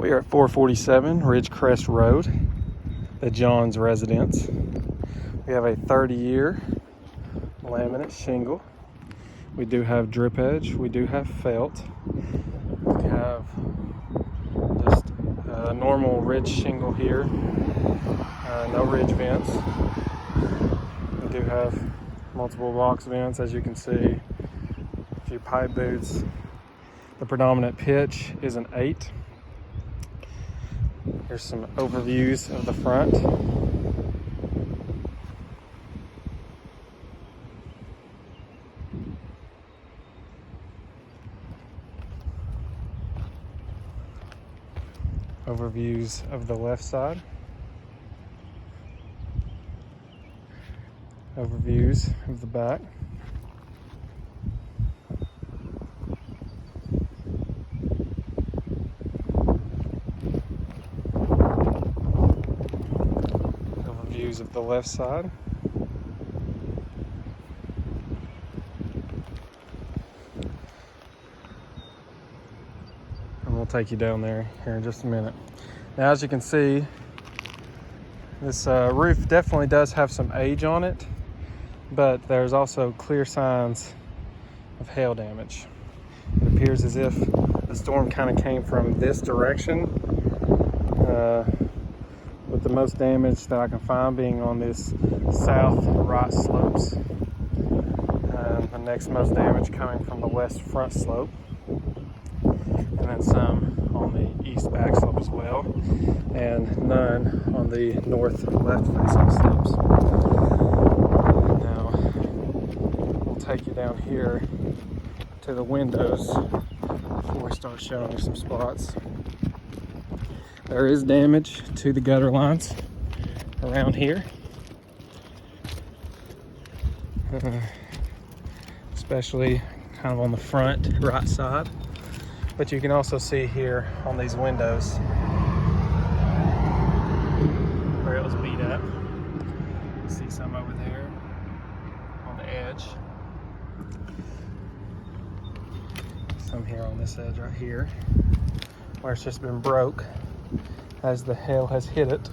We are at 447 Ridgecrest Road, the Johns residence. We have a 30-year laminate shingle. We do have drip edge. We do have felt. We have just a normal ridge shingle here. No ridge vents. We do have multiple box vents, as you can see. A few pipe boots. The predominant pitch is an 8. Here's some overviews of the front. Overviews of the left side. Overviews of the back. Overviews of the left side. And we'll take you down there here in just a minute. Now, as you can see, this roof definitely does have some age on it, but there's also clear signs of hail damage. It appears as if the storm kind of came from this direction, with the most damage that I can find being on this south right slopes, and the next most damage coming from the west front slope, and then some on the east back slope as well, and none on the north left facing slopes. Now we'll take you down here to the windows before we start showing you some spots. There is damage to the gutter lines around here, especially kind of on the front right side. But you can also see here on these windows where it was beat up. You see some over there on the edge. Some here on this edge right here, where it's just been broke as the hail has hit it.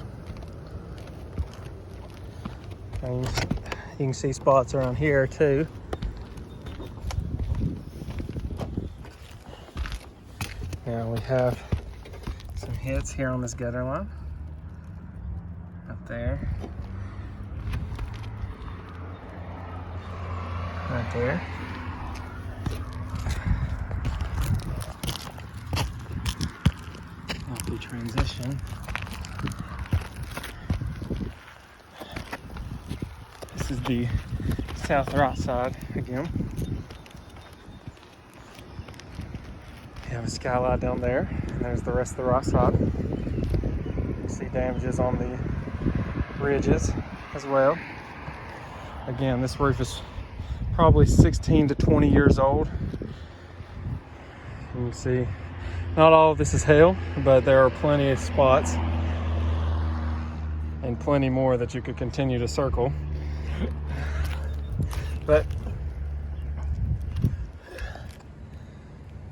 And you can see spots around here too. Now we have some hits here on this gutter line, up there, right there. Now if we transition, this is the south right side again. You have a skylight down there, and there's the rest of the right side. You can see damages on the ridges as well. Again, this roof is probably 16 to 20 years old. You can see not all of this is hail, but there are plenty of spots and plenty more that you could continue to circle. But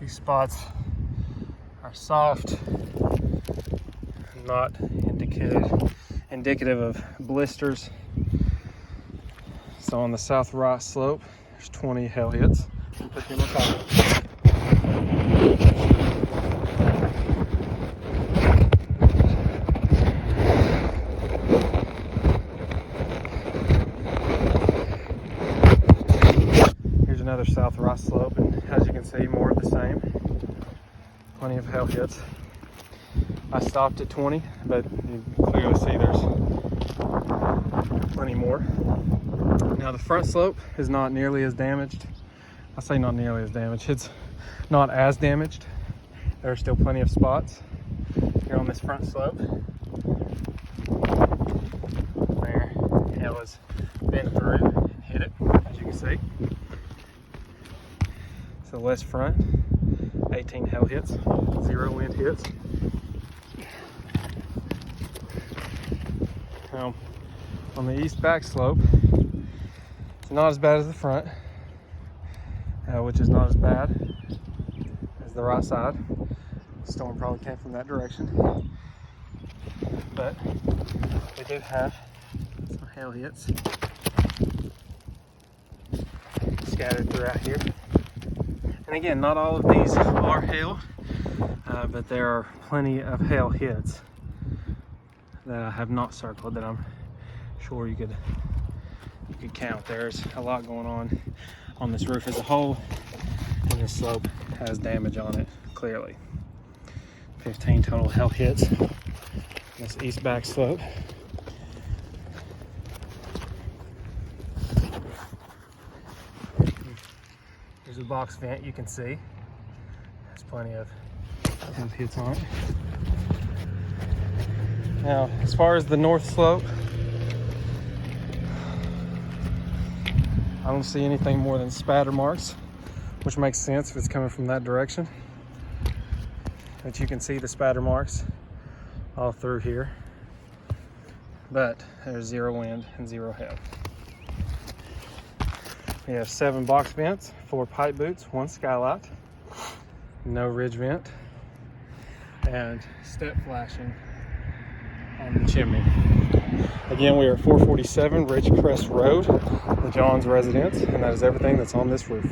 these spots are soft, not indicative of blisters. So on the south right slope, there's 20 hail hits. Put you in my pocket. Here's another south right slope, and as you can see, more of the same. Plenty of hail hits. I stopped at 20, but you clearly see there's plenty more. Now the front slope is not nearly as damaged. I say not nearly as damaged, it's not as damaged. There are still plenty of spots here on this front slope where hail has been through and hit it, as you can see. So west front, 18 hail hits, 0 wind hits. Now, on the east back slope, it's not as bad as the front, which is not as bad as the right side. Storm probably came from that direction. But we do have some hail hits scattered throughout here. And again, not all of these are hail, but there are plenty of hail hits that I have not circled that I'm sure you could count. There's a lot going on this roof as a whole, and this slope has damage on it, clearly. 15 total hail hits on this east back slope. There's a box vent you can see. There's plenty of hail hits on it. Now, as far as the north slope, I don't see anything more than spatter marks, which makes sense if it's coming from that direction. But you can see the spatter marks all through here. But there's zero wind and zero hail. We have 7 box vents, 4 pipe boots, 1 skylight, no ridge vent, and step flashing on the chimney. Again, we are at 447 Ridgecrest Road, the Johns residence, and that is everything that's on this roof.